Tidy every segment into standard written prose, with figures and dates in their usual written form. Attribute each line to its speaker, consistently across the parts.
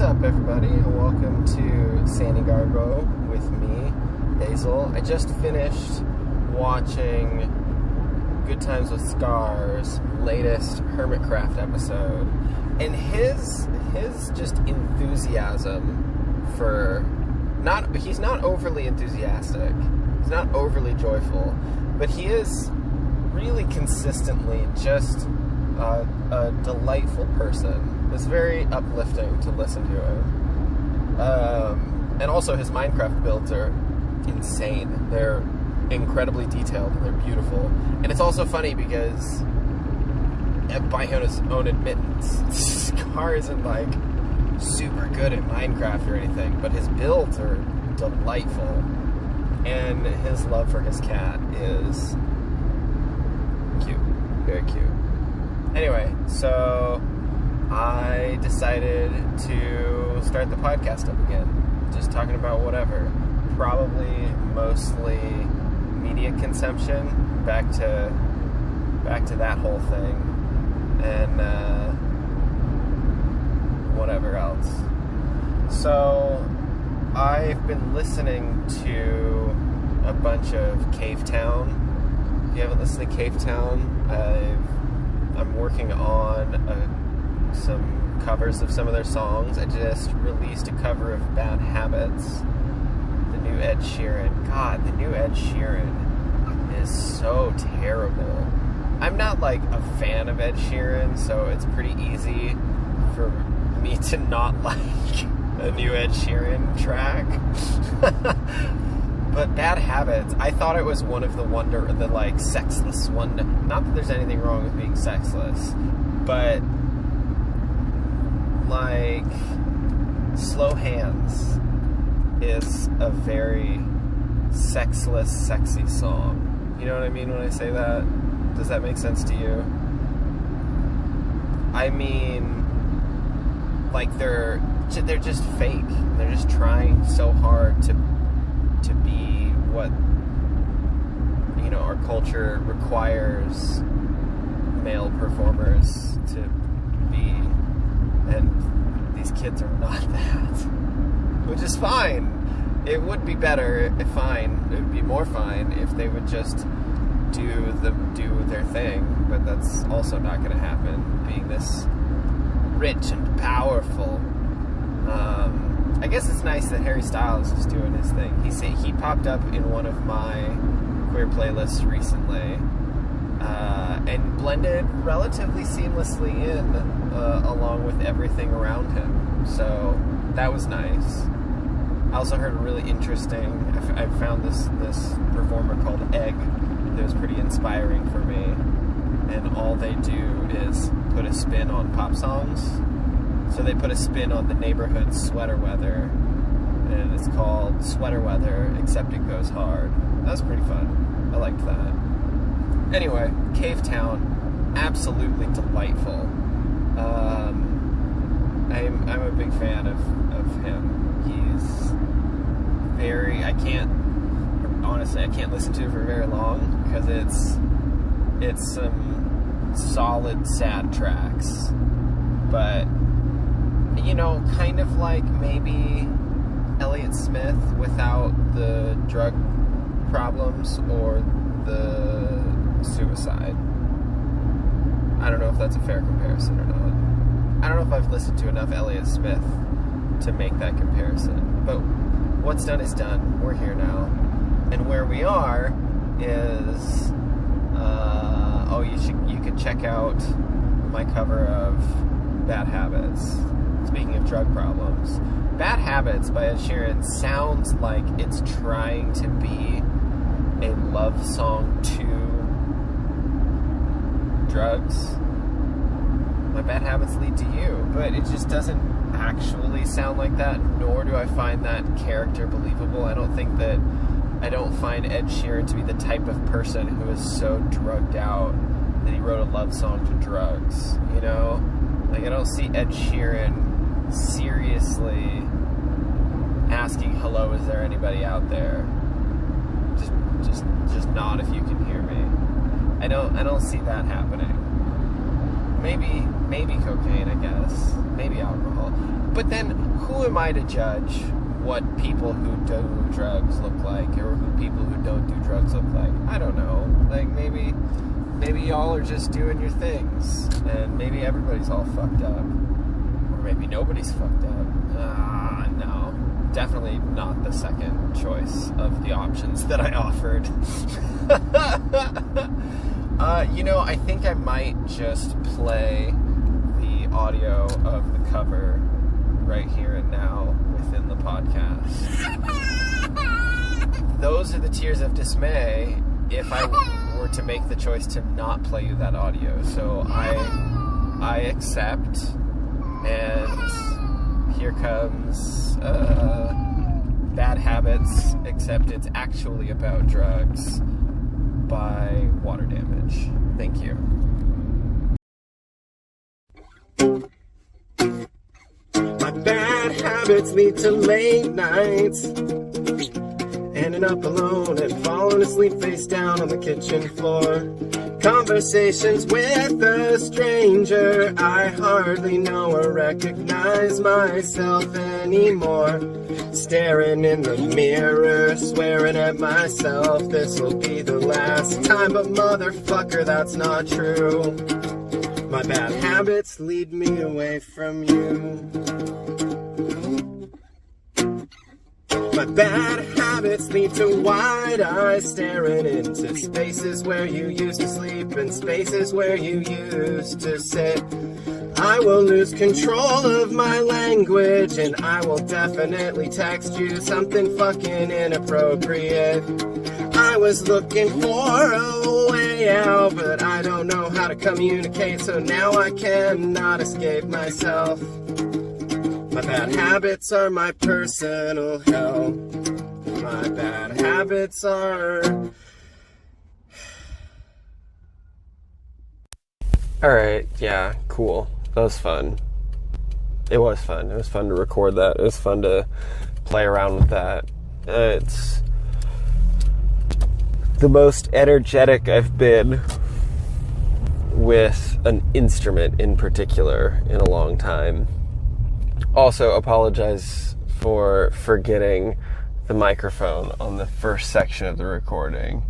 Speaker 1: What's up, everybody, and welcome to Sani Garbo with me, Basil. I just finished watching Good Times with Scar's latest Hermitcraft episode, and his just enthusiasm for he's not overly enthusiastic, he's not overly joyful, but he is really consistently just a delightful person. It's very uplifting to listen to him. And also his Minecraft builds are insane. They're incredibly detailed and they're beautiful. And it's also funny because, by his own admittance, Scar isn't like super good at Minecraft or anything, but his builds are delightful. And his love for his cat is cute. Very cute. Anyway, so I decided to start the podcast up again. Just talking about whatever. Probably mostly media consumption. Back to that whole thing. And whatever else. So I've been listening to a bunch of Cave Town. If you haven't listened to Cave Town, I'm working on some covers of some of their songs. I just released a cover of Bad Habits, the new Ed Sheeran. God, the new Ed Sheeran is so terrible. I'm not like a fan of Ed Sheeran, so it's pretty easy for me to not like a new Ed Sheeran track. But Bad Habits, I thought it was one of the like sexless one. Not that there's anything wrong with being sexless, but like Slow Hands is a very sexless, sexy song. You know what I mean when I say that? Does that make sense to you? I mean, like they're just fake. They're just trying so hard to be what, you know, our culture requires male performers to be, and these kids are not that, which is fine. It would be better if it would be more fine if they would just do their thing, but that's also not going to happen, being this rich and powerful. I guess it's nice that Harry Styles is doing his thing. He popped up in one of my queer playlists recently, and blended relatively seamlessly in, along with everything around him. So that was nice. I also heard a really interesting. I found this performer called Egg that was pretty inspiring for me, and all they do is put a spin on pop songs. So they put a spin on the neighborhood Sweater Weather, and it's called Sweater Weather, except it goes hard. That was pretty fun. I liked that. Anyway, Cave Town, absolutely delightful. I'm a big fan of him. He's very, I can't listen to it for very long, because it's some solid sad tracks, but you know, kind of like maybe Elliott Smith without the drug problems or the suicide. I don't know if that's a fair comparison or not. I don't know if I've listened to enough Elliott Smith to make that comparison, but what's done is done. We're here now, and where we are is you could check out my cover of Bad Habits. Speaking of drug problems, Bad Habits by Ed Sheeran sounds like it's trying to be a love song to drugs. My bad habits lead to you, but it just doesn't actually sound like that, nor do I find that character believable. I don't find Ed Sheeran to be the type of person who is so drugged out that he wrote a love song to drugs, you know? Like, I don't see Ed Sheeran seriously asking, hello, is there anybody out there? Just nod if you can hear me. I don't see that happening. Maybe cocaine, I guess. Maybe the alcohol. But then, who am I to judge what people who do drugs look like, or who people who don't do drugs look like? I don't know. Like, maybe y'all are just doing your things, and maybe everybody's all fucked up, or maybe nobody's fucked up. No, definitely not the second choice of the options that I offered. I think I might just play the audio of the cover right here and now within the podcast. Those are the tears of dismay if I were to make the choice to not play you that audio. So I accept, and here comes Bad Habits, except it's actually about drugs, by Water Damage. Thank you. My bad habits lead to late nights, ending up alone and falling asleep face down on the kitchen floor. Conversations with a stranger I hardly know or recognize myself anymore. Staring in the mirror, swearing at myself this'll be the last time, but motherfucker, that's not true. My bad habits lead me away from you. My bad habits lead to wide eyes staring into spaces where you used to sleep and spaces where you used to sit. I will lose control of my language, and I will definitely text you something fucking inappropriate. I was looking for a way out, but I don't know how to communicate, so now I cannot escape myself. My bad habits are my personal hell. My bad habits are... Alright, yeah, cool. That was fun. It was fun. It was fun to record that. It was fun to play around with that. It's the most energetic I've been with an instrument in particular in a long time. Also, apologize for forgetting the microphone on the first section of the recording.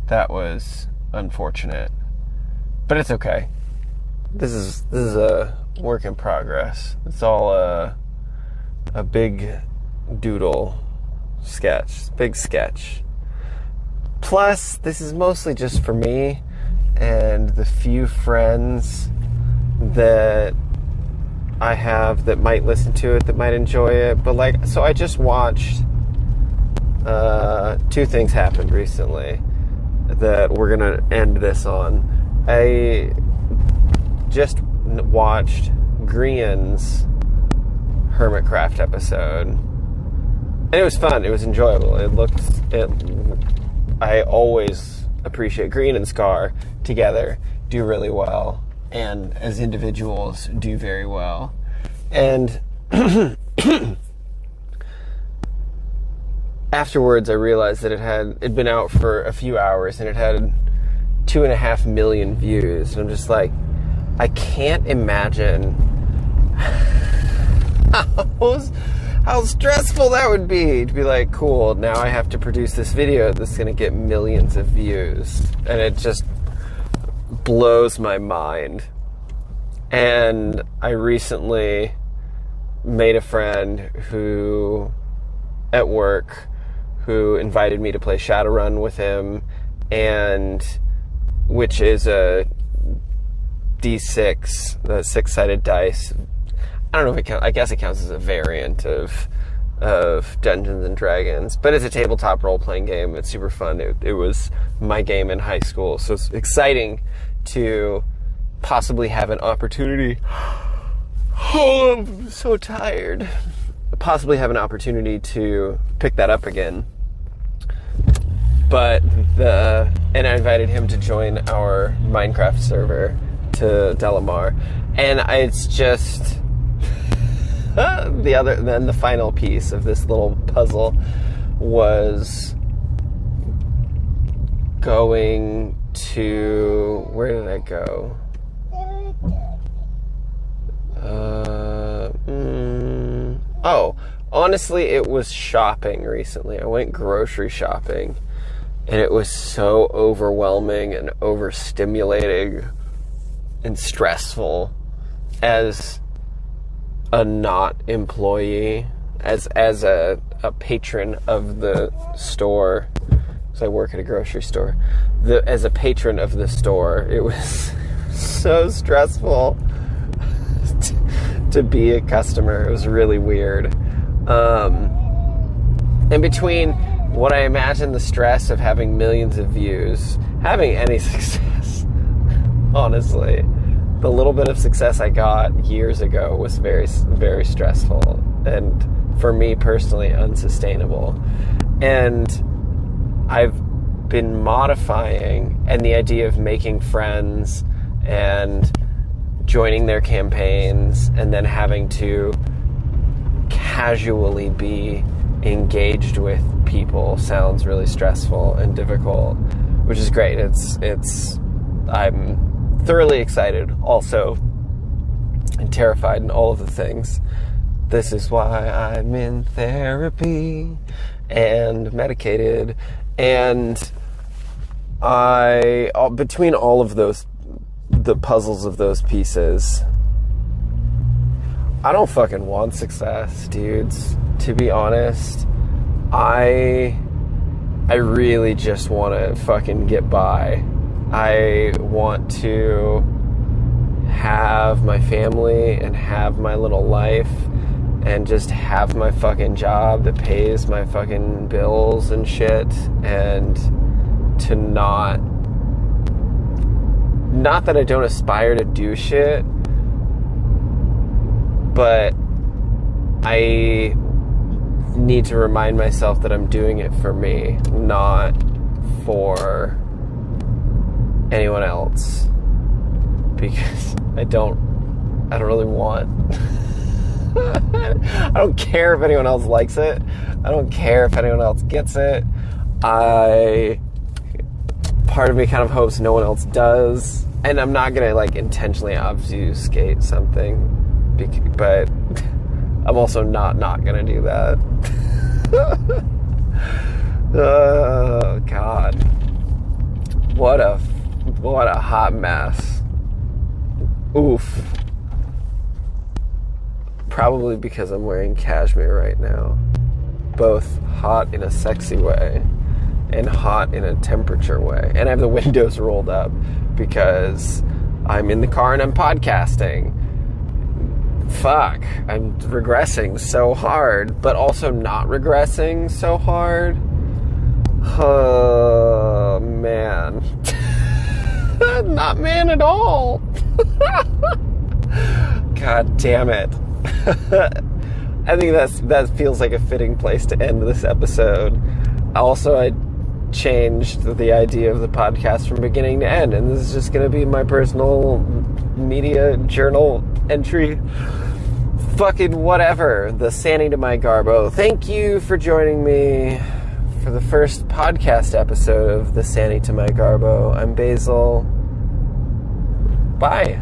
Speaker 1: That was unfortunate. But it's okay. This is a work in progress. It's all a big doodle sketch. Big sketch. Plus, this is mostly just for me and the few friends that I have that might listen to it, that might enjoy it. But so I just watched two things happened recently that we're gonna end this on. I just watched Grian's Hermitcraft episode, and it was fun. It was enjoyable. I always appreciate Grian and Scar together do really well, and as individuals do very well. And afterwards I realized that it'd been out for a few hours and it had 2.5 million views. And I'm just like, I can't imagine how stressful that would be to be like, cool, now I have to produce this video that's going to get millions of views. And it just blows my mind. And I recently made a friend at work who invited me to play Shadowrun with him, and which is a D6, the 6-sided dice. I don't know if it counts. I guess it counts as a variant of Dungeons and Dragons, but it's a tabletop role-playing game. It's super fun. It was my game in high school, so it's exciting to possibly have an opportunity. Oh, I'm so tired. Possibly have an opportunity to pick that up again. And I invited him to join our Minecraft server to Delamar, and it's just then the final piece of this little puzzle was going to, where did I go? Oh, honestly, it was shopping recently. I went grocery shopping, and it was so overwhelming and overstimulating and stressful as a not employee, as a patron of the store, because I work at a grocery store. As a patron of the store, it was so stressful to be a customer. It was really weird. And between what I imagine the stress of having millions of views, having any success, honestly, the little bit of success I got years ago was very, very stressful, and for me personally, unsustainable. And I've been modifying, and the idea of making friends and joining their campaigns and then having to casually be engaged with people sounds really stressful and difficult, which is great. I'm thoroughly excited, also, and terrified, and all of the things. This is why I'm in therapy and medicated, and between all of those, the puzzles of those pieces, I don't fucking want success, dudes. To be honest, I really just want to fucking get by. I want to have my family and have my little life and just have my fucking job that pays my fucking bills and shit, and to not that I don't aspire to do shit, but I need to remind myself that I'm doing it for me, not for anyone else, because I don't really want I don't care if anyone else likes it. I don't care if anyone else gets it. Part of me kind of hopes no one else does, and I'm not gonna like intentionally obfuscate something, but I'm also not gonna do that. Oh God, what a hot mess. Oof. Probably because I'm wearing cashmere right now. Both hot in a sexy way and hot in a temperature way. And I have the windows rolled up because I'm in the car and I'm podcasting. Fuck, I'm regressing so hard, but also not regressing so hard. Oh, man. Not man at all. God damn it. I think that feels like a fitting place to end this episode. Also, I changed the idea of the podcast from beginning to end, and this is just going to be my personal media journal entry. Fucking whatever. The Sani to my Garbo. Thank you for joining me for the first podcast episode of the Sani to my Garbo. I'm Basil. Bye.